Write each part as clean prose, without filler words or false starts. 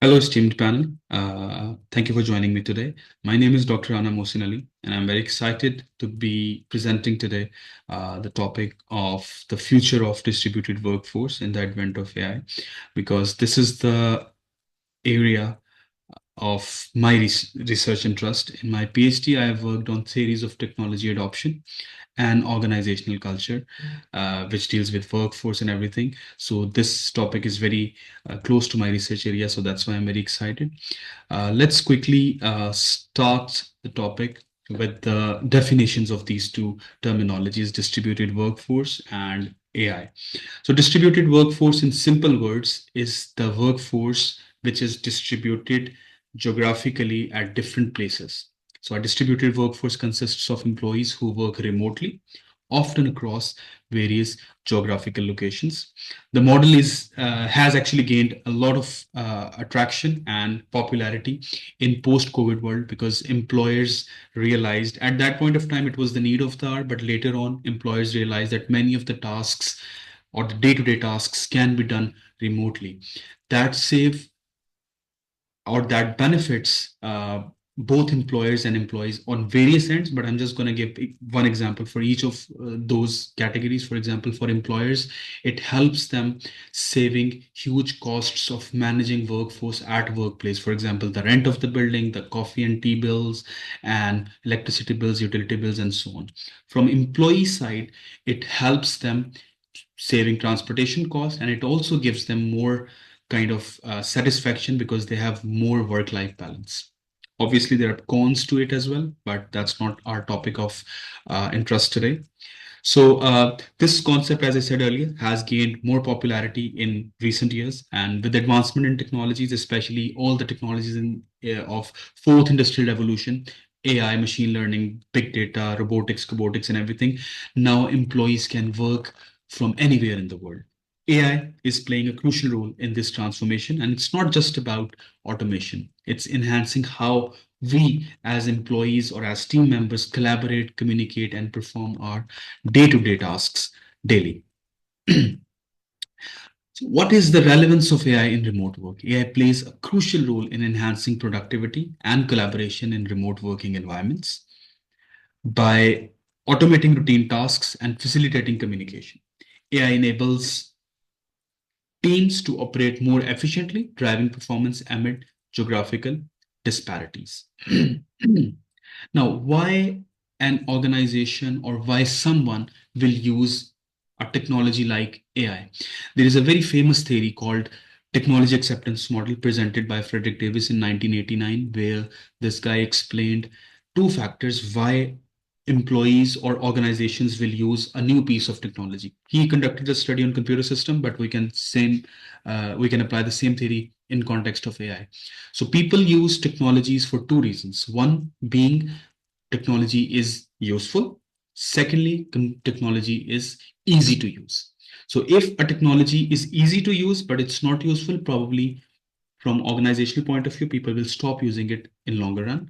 Hello, esteemed panel. Thank you for joining me today. My name is Dr. Anna Mohsin Ali, and I'm very excited to be presenting today the topic of the future of distributed workforce in the advent of AI, because this is the area of my research interest. In my PhD, I have worked on theories of technology adoption and organizational culture, which deals with workforce and everything. So this topic is very close to my research area, so that's why I'm very excited. Let's quickly start the topic with the definitions of these two terminologies, distributed workforce and AI. So distributed workforce in simple words is the workforce which is distributed geographically at different places. So a distributed workforce consists of employees who work remotely, often across various geographical locations. The model is has actually gained a lot of attraction and popularity in post-COVID world because employers realized at that point of time it was the need of the hour, but later on employers realized that many of the tasks or the day-to-day tasks can be done remotely. That save or that benefits both employers and employees on various ends, but I'm just going to give one example for each of those categories. For example, for employers, it helps them saving huge costs of managing workforce at workplace. For example, the rent of the building, the coffee and tea bills, and electricity bills, utility bills, and so on. From employee side, it helps them saving transportation costs, and it also gives them more kind of satisfaction because they have more work-life balance. Obviously, there are cons to it as well, but that's not our topic of interest today. So this concept, as I said earlier, has gained more popularity in recent years, and with advancement in technologies, especially all the technologies of fourth industrial revolution, AI, machine learning, big data, robotics, and everything, now employees can work from anywhere in the world. AI is playing a crucial role in this transformation, and it's not just about automation. It's enhancing how we as employees or as team members collaborate, communicate, and perform our day-to-day tasks daily. So what is the relevance of AI in remote work? AI plays a crucial role in enhancing productivity and collaboration in remote working environments by automating routine tasks and facilitating communication. AI enables teams to operate more efficiently, driving performance amid geographical disparities. Now, why an organization or why someone will use a technology like AI? There is a very famous theory called technology acceptance model presented by Frederick Davis in 1989, where this guy explained two factors why employees or organizations will use a new piece of technology. He conducted a study on computer system, but we can apply the same theory in context of AI. So people use technologies for two reasons. One being technology is useful. Secondly, technology is easy to use. So if a technology is easy to use, but it's not useful, probably from organizational point of view, people will stop using it in longer run.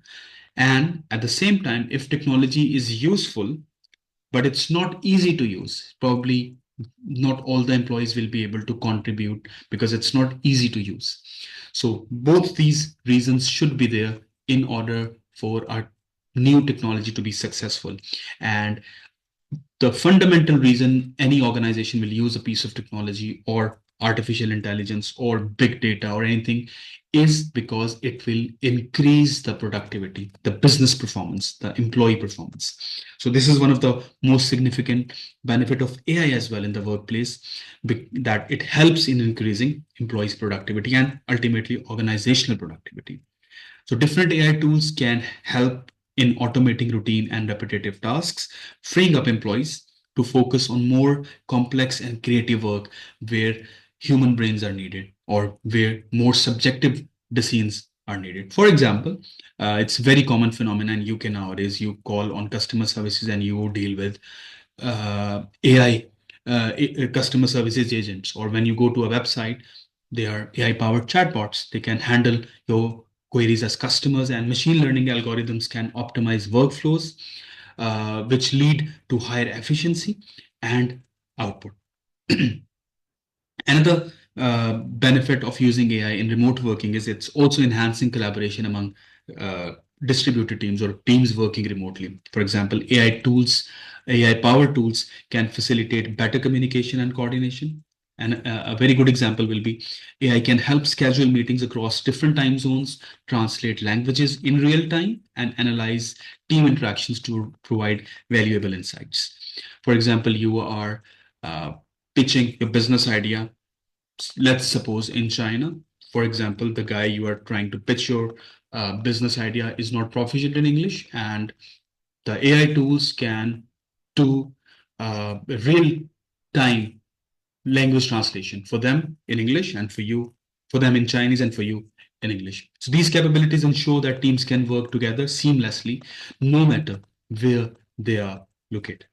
And at the same time, if technology is useful, but it's not easy to use, probably not all the employees will be able to contribute because it's not easy to use. So both these reasons should be there in order for our new technology to be successful. And the fundamental reason any organization will use a piece of technology or artificial intelligence or big data or anything is because it will increase the productivity, the business performance, the employee performance. So this is one of the most significant benefit of AI as well in the workplace, that it helps in increasing employees productivity and ultimately organizational productivity. So different AI tools can help in automating routine and repetitive tasks, freeing up employees to focus on more complex and creative work where human brains are needed or where more subjective decisions are needed. For example, it's very common phenomenon in UK nowadays. You call on customer services and you deal with AI customer services agents, or when you go to a website, they are AI powered chatbots. They can handle your queries as customers, and machine learning algorithms can optimize workflows, which lead to higher efficiency and output. Another benefit of using AI in remote working is it's also enhancing collaboration among uh, distributed teams or teams working remotely. For example, AI powered tools can facilitate better communication and coordination. And a very good example will be AI can help schedule meetings across different time zones, translate languages in real time, and analyze team interactions to provide valuable insights. For example, you are uh, pitching your business idea, let's suppose in China, for example, the guy you are trying to pitch your business idea is not proficient in English, and the AI tools can do real time language translation for them in English and for you, for them in Chinese and for you in English. So these capabilities ensure that teams can work together seamlessly no matter where they are located.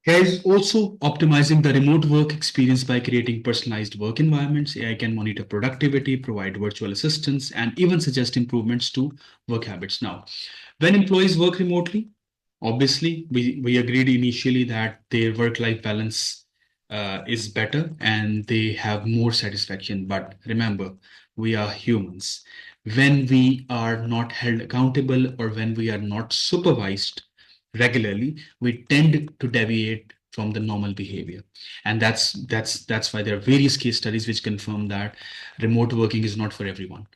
AI is also optimizing the remote work experience by creating personalized work environments. AI can monitor productivity, provide virtual assistance, and even suggest improvements to work habits. Now, when employees work remotely, obviously, we agreed initially that their work-life balance is better and they have more satisfaction. But remember, we are humans. When we are not held accountable or when we are not supervised regularly, we tend to deviate from the normal behavior, and that's why there are various case studies which confirm that remote working is not for everyone.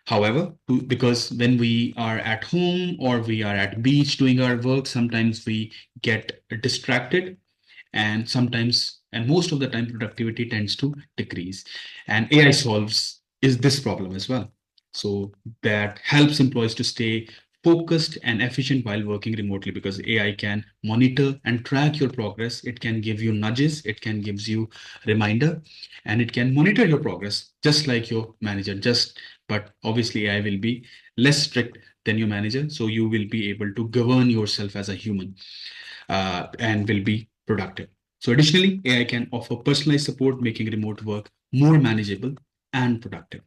However, because when we are at home or we are at beach doing our work, sometimes we get distracted, and sometimes and most of the time productivity tends to decrease, and AI solves is this problem as well. So that helps employees to stay focused and efficient while working remotely, because AI can monitor and track your progress. It can give you nudges, it can gives you reminder, and it can monitor your progress just like your manager. Just but obviously AI will be less strict than your manager, so you will be able to govern yourself as a human and will be productive. So additionally, AI can offer personalized support, making remote work more manageable and productive.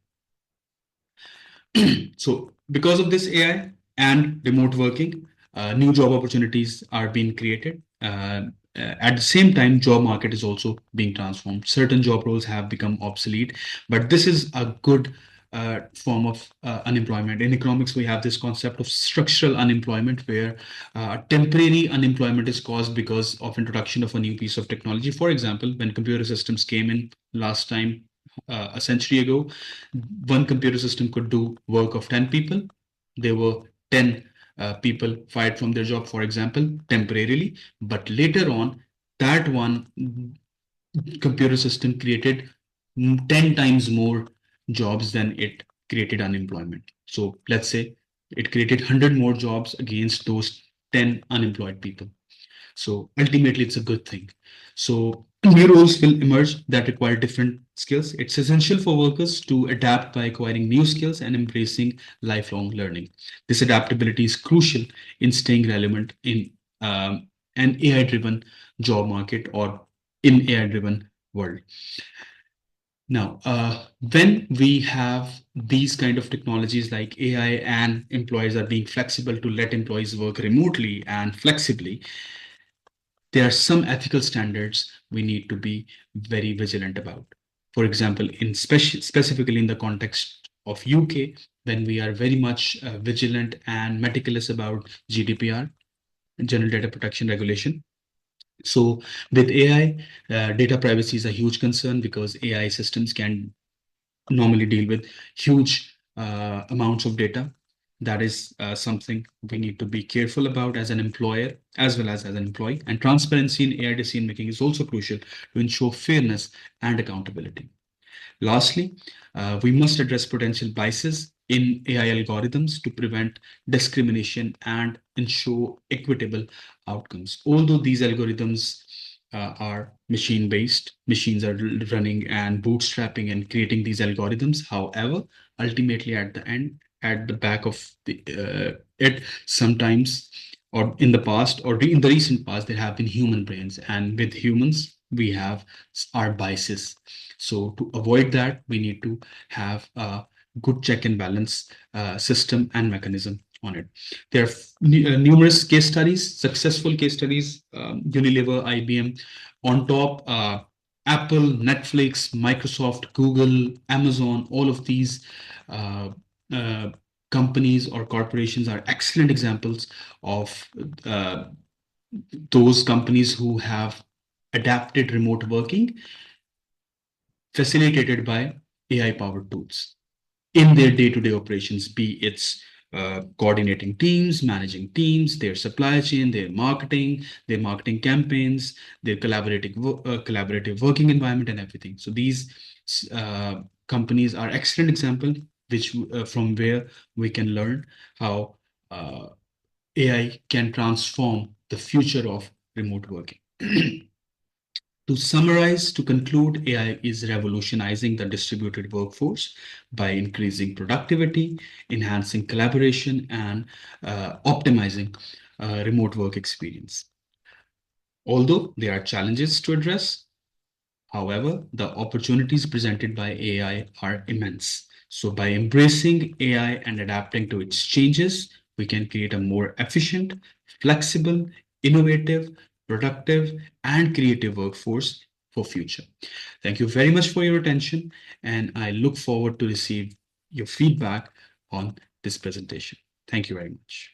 So because of this AI and remote working, new job opportunities are being created. At the same time, job market is also being transformed. Certain job roles have become obsolete, but this is a good form of unemployment. In economics, we have this concept of structural unemployment, where temporary unemployment is caused because of introduction of a new piece of technology. For example, when computer systems came in last time, a century ago, one computer system could do work of 10 people. There were 10 people fired from their job, for example, temporarily. But later on, that one computer system created 10 times more jobs than it created unemployment. So let's say it created 100 more jobs against those 10 unemployed people. So ultimately, it's a good thing. So new roles will emerge that require different skills. It's essential for workers to adapt by acquiring new skills and embracing lifelong learning. This adaptability is crucial in staying relevant in an AI-driven job market or in AI-driven world. Now, when we have these kind of technologies like AI and employers are being flexible to let employees work remotely and flexibly, there are some ethical standards we need to be very vigilant about. For example, specifically in the context of UK, when we are very much vigilant and meticulous about GDPR, General Data Protection Regulation. So with AI, data privacy is a huge concern because AI systems can normally deal with huge amounts of data. That is something we need to be careful about as an employer as well as an employee. And transparency in AI decision making is also crucial to ensure fairness and accountability. Lastly, we must address potential biases in AI algorithms to prevent discrimination and ensure equitable outcomes. Although these algorithms are machine based, machines are running and bootstrapping and creating these algorithms. However, ultimately at the end, at the back of it, sometimes or in the past or in the recent past, there have been human brains, and with humans, we have our biases. So to avoid that, we need to have a good check and balance system and mechanism on it. There are numerous case studies, successful case studies, Unilever, IBM. On top, Apple, Netflix, Microsoft, Google, Amazon, all of these uh, uh, companies or corporations are excellent examples of uh, those companies who have adapted remote working facilitated by AI powered tools in their day-to-day operations, be it's coordinating teams, managing teams, their supply chain, their marketing campaigns, their collaborative working environment, and everything. So these companies are excellent example, which from where we can learn how AI can transform the future of remote working. To summarize, to conclude, AI is revolutionizing the distributed workforce by increasing productivity, enhancing collaboration, and optimizing remote work experience. Although there are challenges to address, however, the opportunities presented by AI are immense. So, by embracing AI and adapting to its changes, we can create a more efficient, flexible, innovative, productive, and creative workforce for future. Thank you very much for your attention, and I look forward to receive your feedback on this presentation. Thank you very much.